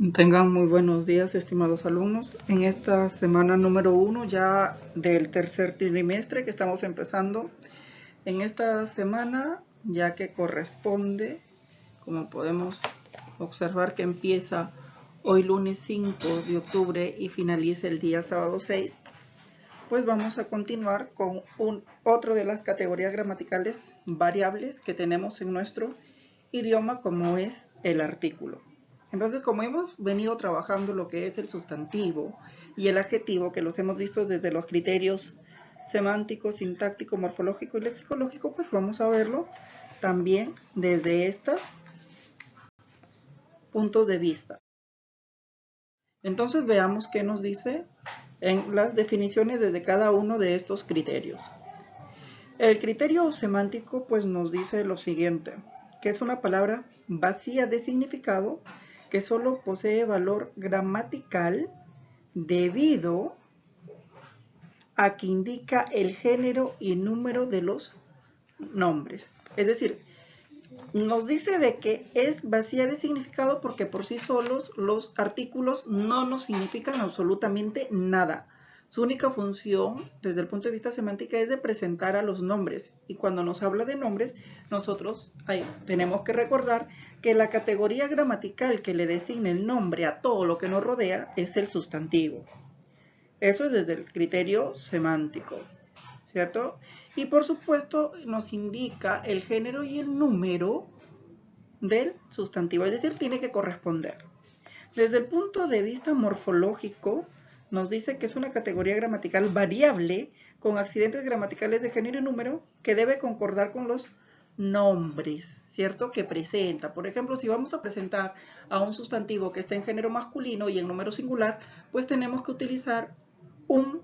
Tengan muy buenos días, estimados alumnos. En esta semana número 1 ya del tercer trimestre que estamos empezando, en esta semana ya que corresponde, como podemos observar que empieza hoy lunes 5 de octubre y finaliza el día sábado 6, pues vamos a continuar con otro de las categorías gramaticales variables que tenemos en nuestro idioma, como es el artículo. Entonces, como hemos venido trabajando lo que es el sustantivo y el adjetivo, que los hemos visto desde los criterios semántico, sintáctico, morfológico y lexicológico, pues vamos a verlo también desde estos puntos de vista. Entonces, veamos qué nos dice en las definiciones desde cada uno de estos criterios. El criterio semántico pues nos dice lo siguiente, que es una palabra vacía de significado que solo posee valor gramatical debido a que indica el género y número de los nombres. Es decir, nos dice de que es vacía de significado porque por sí solos los artículos no nos significan absolutamente nada. Su única función, desde el punto de vista semántica, es de presentar a los nombres. Y cuando nos habla de nombres, nosotros tenemos que recordar que la categoría gramatical que le designa el nombre a todo lo que nos rodea es el sustantivo. Eso es desde el criterio semántico, ¿cierto? Y por supuesto nos indica el género y el número del sustantivo, es decir, tiene que corresponder. Desde el punto de vista morfológico, nos dice que es una categoría gramatical variable con accidentes gramaticales de género y número que debe concordar con los nombres, ¿cierto? Que presenta. Por ejemplo, si vamos a presentar a un sustantivo que está en género masculino y en número singular, pues tenemos que utilizar un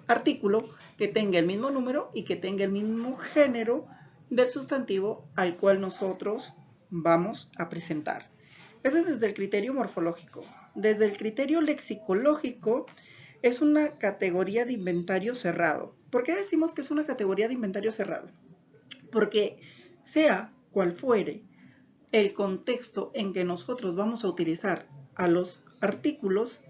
artículo que tenga el mismo número y que tenga el mismo género del sustantivo al cual nosotros vamos a presentar. Ese es desde el criterio morfológico. Desde el criterio lexicológico es una categoría de inventario cerrado. ¿Por qué decimos que es una categoría de inventario cerrado? Porque sea cual fuere el contexto en que nosotros vamos a utilizar a los artículos,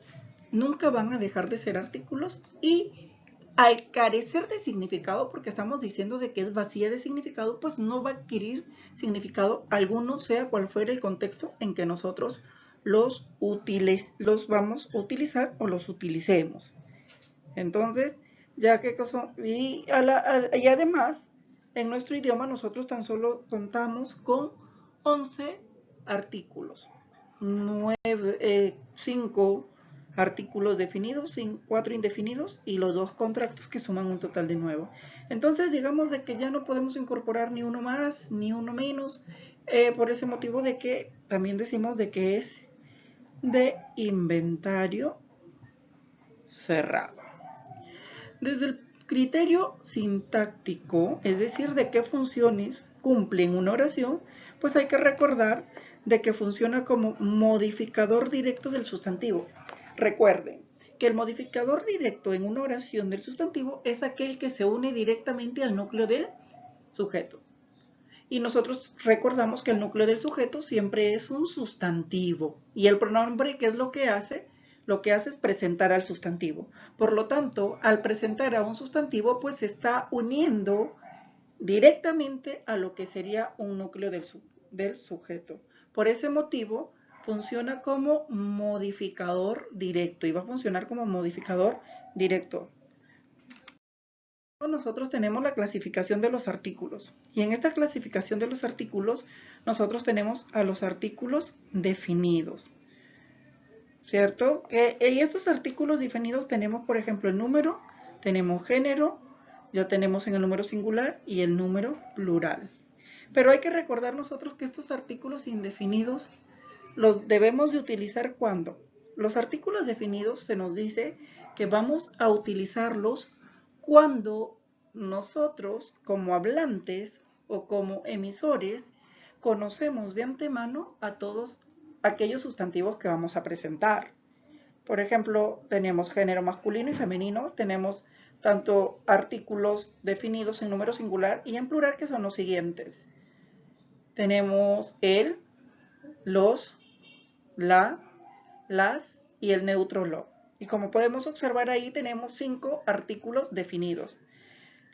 nunca van a dejar de ser artículos y al carecer de significado, porque estamos diciendo de que es vacía de significado, pues no va a adquirir significado alguno, sea cual fuera el contexto en que nosotros los vamos a utilizar o los utilicemos. Entonces, ya que y además, en nuestro idioma nosotros tan solo contamos con 11 artículos, 5 artículos definidos, 4 indefinidos y los 2 contractos que suman un total de 9. Entonces, digamos de que ya no podemos incorporar ni uno más ni uno menos, por ese motivo de que también decimos de que es de inventario cerrado. Desde el criterio sintáctico, es decir, de qué funciones cumple una oración, pues hay que recordar de que funciona como modificador directo del sustantivo. Recuerden que el modificador directo en una oración del sustantivo es aquel que se une directamente al núcleo del sujeto. Y nosotros recordamos que el núcleo del sujeto siempre es un sustantivo. Y el pronombre, ¿qué es lo que hace? Lo que hace es presentar al sustantivo. Por lo tanto, al presentar a un sustantivo, pues se está uniendo directamente a lo que sería un núcleo del sujeto. Por ese motivo, funciona como modificador directo y va a funcionar como modificador directo. Nosotros tenemos la clasificación de los artículos y en esta clasificación de los artículos nosotros tenemos a los artículos definidos, ¿cierto? Y estos artículos definidos tenemos, por ejemplo, el número, tenemos género, ya tenemos en el número singular y el número plural. Pero hay que recordar nosotros que estos artículos indefinidos los debemos de utilizar cuando los artículos definidos se nos dice que vamos a utilizarlos cuando nosotros como hablantes o como emisores conocemos de antemano a todos aquellos sustantivos que vamos a presentar. Por ejemplo, tenemos género masculino y femenino, tenemos tanto artículos definidos en número singular y en plural, que son los siguientes. Tenemos el, los, la, las y el neutro lo. Y como podemos observar ahí tenemos 5 artículos definidos.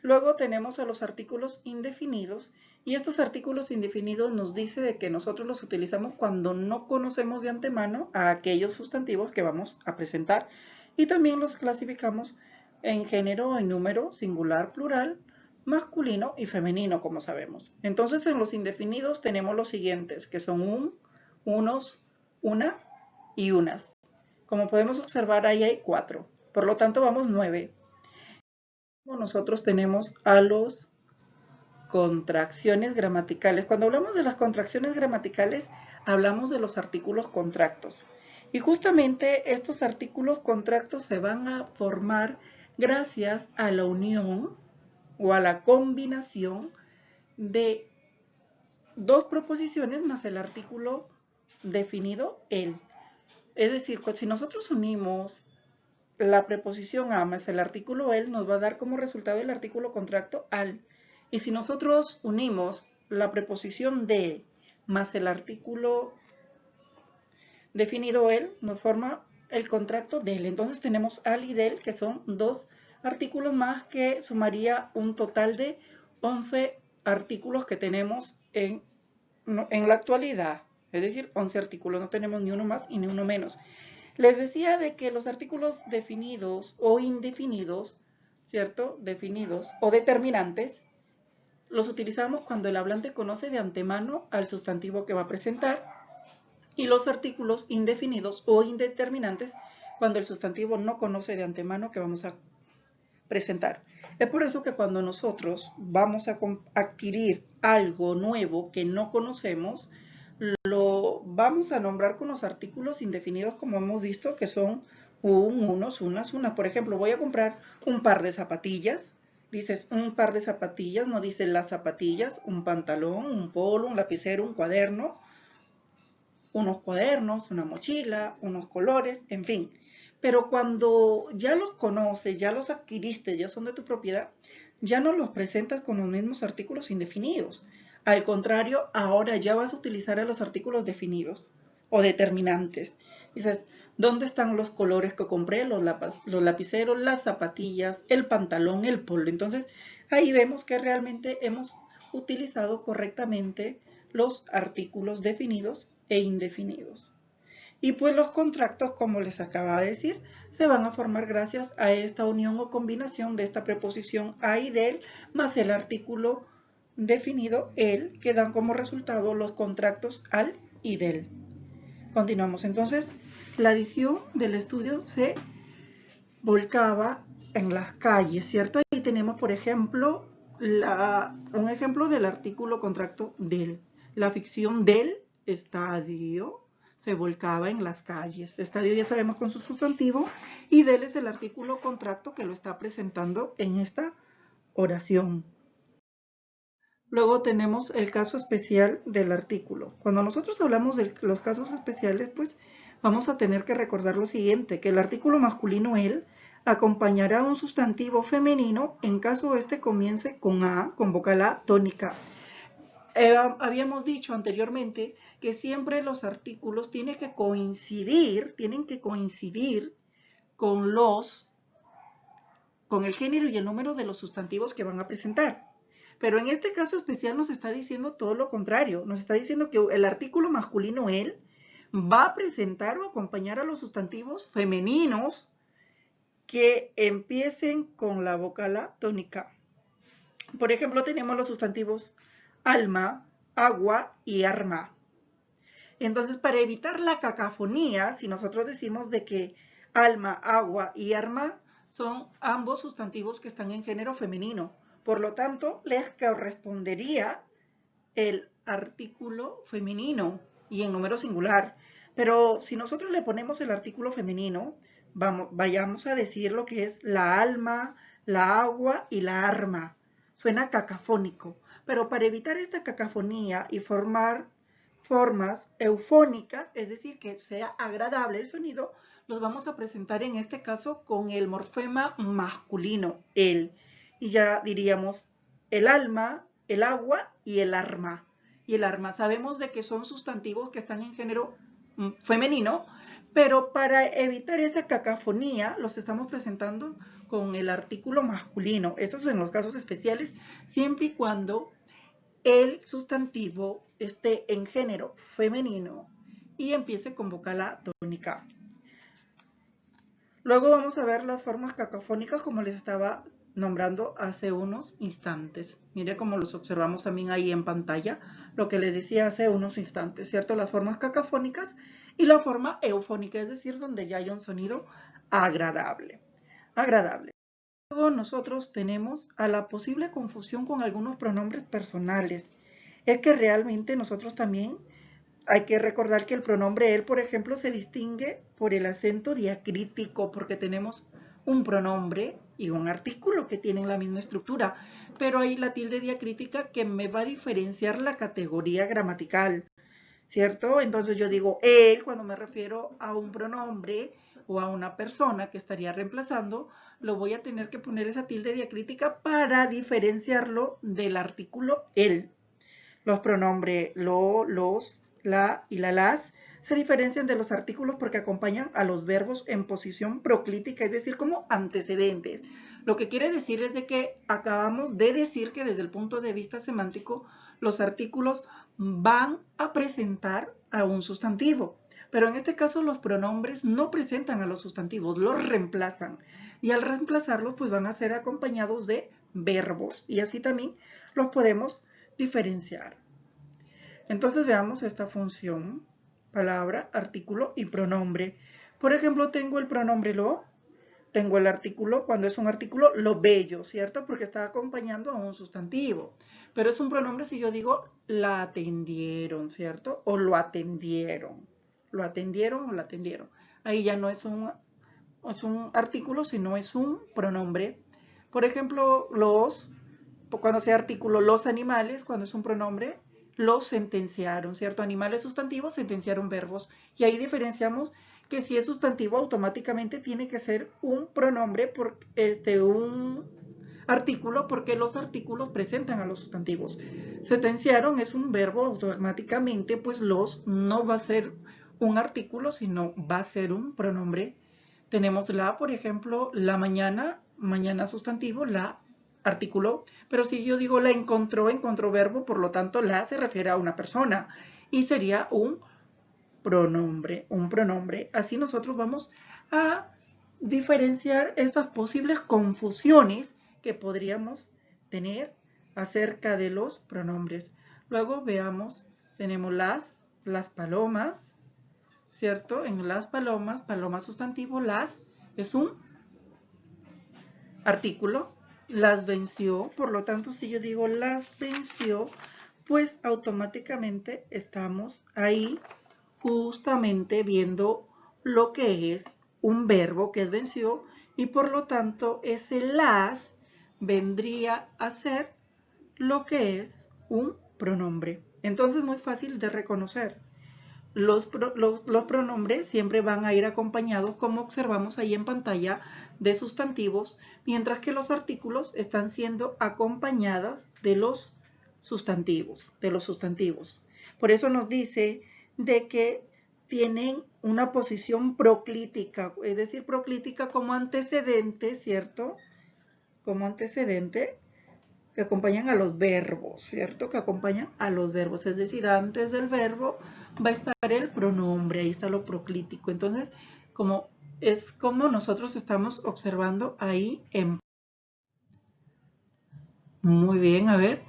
Luego tenemos a los artículos indefinidos y estos artículos indefinidos nos dice de que nosotros los utilizamos cuando no conocemos de antemano a aquellos sustantivos que vamos a presentar y también los clasificamos en género, en número, singular, plural, masculino y femenino, como sabemos. Entonces en los indefinidos tenemos los siguientes, que son un, unos, una y unas. Como podemos observar ahí hay 4, por lo tanto vamos 9. Nosotros tenemos a los contracciones gramaticales. Cuando hablamos de las contracciones gramaticales, hablamos de los artículos contractos. Y justamente estos artículos contractos se van a formar gracias a la unión o a la combinación de dos proposiciones más el artículo definido el. Es decir, si nosotros unimos la preposición a más el artículo el, nos va a dar como resultado el artículo contracto al. Y si nosotros unimos la preposición de más el artículo definido el, nos forma el contracto del. Entonces tenemos al y del, que son dos artículos más que sumaría un total de 11 artículos que tenemos en la actualidad. Es decir, 11 artículos, no tenemos ni uno más y ni uno menos. Les decía de que los artículos definidos o indefinidos, ¿cierto? Definidos o determinantes, los utilizamos cuando el hablante conoce de antemano al sustantivo que va a presentar, y los artículos indefinidos o indeterminantes cuando el sustantivo no conoce de antemano que vamos a presentar. Es por eso que cuando nosotros vamos a adquirir algo nuevo que no conocemos, lo vamos a nombrar con los artículos indefinidos, como hemos visto, que son un, unos, unas, una. Por ejemplo, voy a comprar un par de zapatillas. Dices un par de zapatillas, no dices las zapatillas, un pantalón, un polo, un lapicero, un cuaderno, unos cuadernos, una mochila, unos colores, en fin. Pero cuando ya los conoces, ya los adquiriste, ya son de tu propiedad, ya no los presentas con los mismos artículos indefinidos. Al contrario, ahora ya vas a utilizar a los artículos definidos o determinantes. Dices, ¿dónde están los colores que compré? Los lapiceros, las zapatillas, el pantalón, el polo. Entonces, ahí vemos que realmente hemos utilizado correctamente los artículos definidos e indefinidos. Y pues los contractos, como les acababa de decir, se van a formar gracias a esta unión o combinación de esta preposición a y del más el artículo definido el, que dan como resultado los contractos al y del. Continuamos entonces. La edición del estudio se volcaba en las calles, ¿cierto? Ahí tenemos, por ejemplo, un ejemplo del artículo contracto del. La ficción del estadio se volcaba en las calles. Estadio ya sabemos con su sustantivo y del es el artículo contracto que lo está presentando en esta oración. Luego tenemos el caso especial del artículo. Cuando nosotros hablamos de los casos especiales, pues vamos a tener que recordar lo siguiente, que el artículo masculino el acompañará a un sustantivo femenino en caso este comience con A, con vocal A tónica. Habíamos dicho anteriormente que siempre los artículos tienen que coincidir con el género y el número de los sustantivos que van a presentar. Pero en este caso especial nos está diciendo todo lo contrario. Nos está diciendo que el artículo masculino él va a presentar o acompañar a los sustantivos femeninos que empiecen con la vocal A tónica. Por ejemplo, tenemos los sustantivos alma, agua y arma. Entonces, para evitar la cacofonía, si nosotros decimos de que alma, agua y arma son ambos sustantivos que están en género femenino, por lo tanto, les correspondería el artículo femenino y en número singular. Pero si nosotros le ponemos el artículo femenino, vayamos a decir lo que es la alma, la agua y la arma. Suena cacafónico, pero para evitar esta cacofonía y formar formas eufónicas, es decir, que sea agradable el sonido, los vamos a presentar en este caso con el morfema masculino, el. Y ya diríamos el alma, el agua y el arma. Y el arma, sabemos de que son sustantivos que están en género femenino, Pero para evitar esa cacofonía, los estamos presentando con el artículo masculino. Eso es en los casos especiales, siempre y cuando el sustantivo esté en género femenino y empiece con vocal tónica. Luego vamos a ver las formas cacofónicas como les estaba nombrando hace unos instantes. Mire cómo los observamos también ahí en pantalla, lo que les decía hace unos instantes, ¿cierto? Las formas cacofónicas y la forma eufónica, es decir, donde ya hay un sonido agradable. Luego nosotros tenemos a la posible confusión con algunos pronombres personales. Es que realmente nosotros también hay que recordar que el pronombre él, por ejemplo, se distingue por el acento diacrítico, porque tenemos un pronombre y un artículo que tienen la misma estructura, pero hay la tilde diacrítica que me va a diferenciar la categoría gramatical, ¿cierto? Entonces yo digo él cuando me refiero a un pronombre o a una persona que estaría reemplazando, lo voy a tener que poner esa tilde diacrítica para diferenciarlo del artículo él. Los pronombres lo, los, la y la las se diferencian de los artículos porque acompañan a los verbos en posición proclítica, es decir, como antecedentes. Lo que quiere decir es de que acabamos de decir que desde el punto de vista semántico, los artículos van a presentar a un sustantivo. Pero en este caso los pronombres no presentan a los sustantivos, los reemplazan. Y al reemplazarlos, pues van a ser acompañados de verbos. Y así también los podemos diferenciar. Entonces veamos esta función, palabra, artículo y pronombre. Por ejemplo, tengo el pronombre lo, tengo el artículo, cuando es un artículo, lo bello, ¿cierto? Porque está acompañando a un sustantivo. Pero es un pronombre si yo digo la atendieron, ¿cierto? O lo atendieron. Lo atendieron o la atendieron. Ahí ya no es un artículo, sino es un pronombre. Por ejemplo, cuando sea artículo, los animales, cuando es un pronombre, los sentenciaron, ¿cierto? Animales sustantivos, sentenciaron verbos. Y ahí diferenciamos que si es sustantivo, automáticamente tiene que ser un pronombre, por un artículo, porque los artículos presentan a los sustantivos. Sentenciaron es un verbo, automáticamente, pues los no va a ser un artículo, sino va a ser un pronombre. Tenemos la, por ejemplo, la mañana, mañana sustantivo, la artículo, pero si yo digo la encontró verbo, por lo tanto la se refiere a una persona y sería un pronombre. Así nosotros vamos a diferenciar estas posibles confusiones que podríamos tener acerca de los pronombres. Luego veamos, tenemos las palomas, ¿cierto? En las palomas, paloma sustantivo, las es un artículo, las venció, por lo tanto si yo digo las venció, pues automáticamente estamos ahí justamente viendo lo que es un verbo que es venció y por lo tanto ese las vendría a ser lo que es un pronombre. Entonces muy fácil de reconocer. Los pronombres siempre van a ir acompañados, como observamos ahí en pantalla, de sustantivos, mientras que los artículos están siendo acompañados de los sustantivos, Por eso nos dice de que tienen una posición proclítica, es decir, proclítica como antecedente, ¿cierto? Como antecedente que acompañan a los verbos, ¿cierto? Que acompañan a los verbos, es decir, antes del verbo va a estar el pronombre, ahí está lo proclítico. Entonces, es como nosotros estamos observando ahí en... Muy bien, a ver.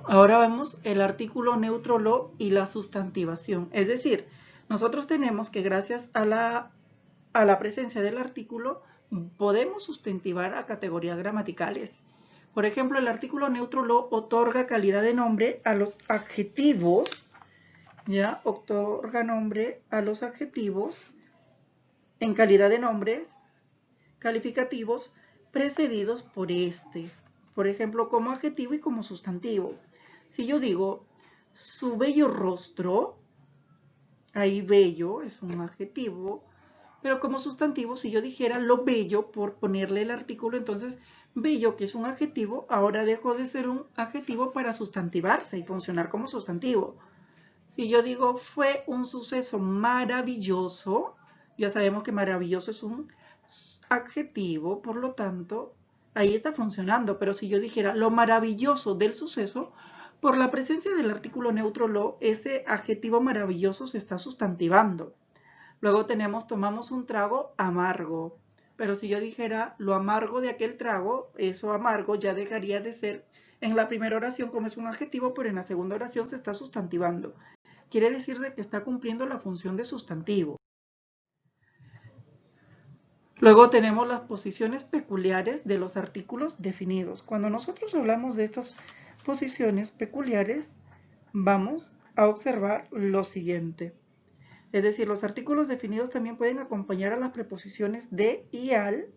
Ahora vemos el artículo neutro lo y la sustantivación. Es decir, nosotros tenemos que gracias a la presencia del artículo podemos sustantivar a categorías gramaticales. Por ejemplo, el artículo neutro lo otorga calidad de nombre a los adjetivos, ¿ya? Otorga nombre a los adjetivos en calidad de nombres calificativos precedidos por este. Por ejemplo, como adjetivo y como sustantivo. Si yo digo su bello rostro, ahí bello es un adjetivo, pero como sustantivo, si yo dijera lo bello por ponerle el artículo, entonces bello, que es un adjetivo, ahora dejó de ser un adjetivo para sustantivarse y funcionar como sustantivo. Si yo digo fue un suceso maravilloso, Ya sabemos que maravilloso es un adjetivo, por lo tanto, ahí está funcionando. Pero si yo dijera lo maravilloso del suceso, por la presencia del artículo neutro lo, ese adjetivo maravilloso se está sustantivando. Luego tenemos tomamos un trago amargo. Pero si yo dijera lo amargo de aquel trago, eso amargo ya dejaría de ser en la primera oración como es un adjetivo, pero en la segunda oración se está sustantivando. Quiere decir de que está cumpliendo la función de sustantivo. Luego tenemos las posiciones peculiares de los artículos definidos. Cuando nosotros hablamos de estas posiciones peculiares, vamos a observar lo siguiente. Es decir, los artículos definidos también pueden acompañar a las preposiciones de y al,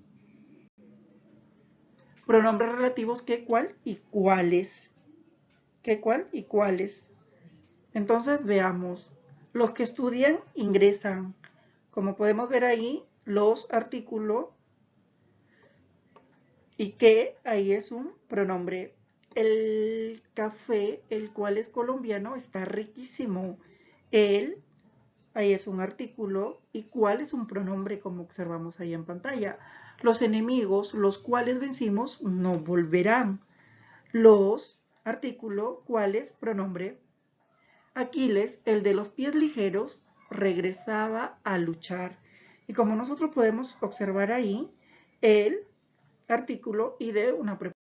pronombres relativos que, cuál y cuáles. ¿Qué, cuál y cuáles? Entonces veamos. Los que estudian ingresan. Como podemos ver ahí, los artículos y que ahí es un pronombre. El café, el cual es colombiano, está riquísimo. El, ahí es un artículo, y cuál es un pronombre, como observamos ahí en pantalla. Los enemigos, los cuales vencimos, no volverán. Los, artículo, cuáles, pronombre. Aquiles, el de los pies ligeros, regresaba a luchar. Y como nosotros podemos observar ahí, el artículo y de una preposición.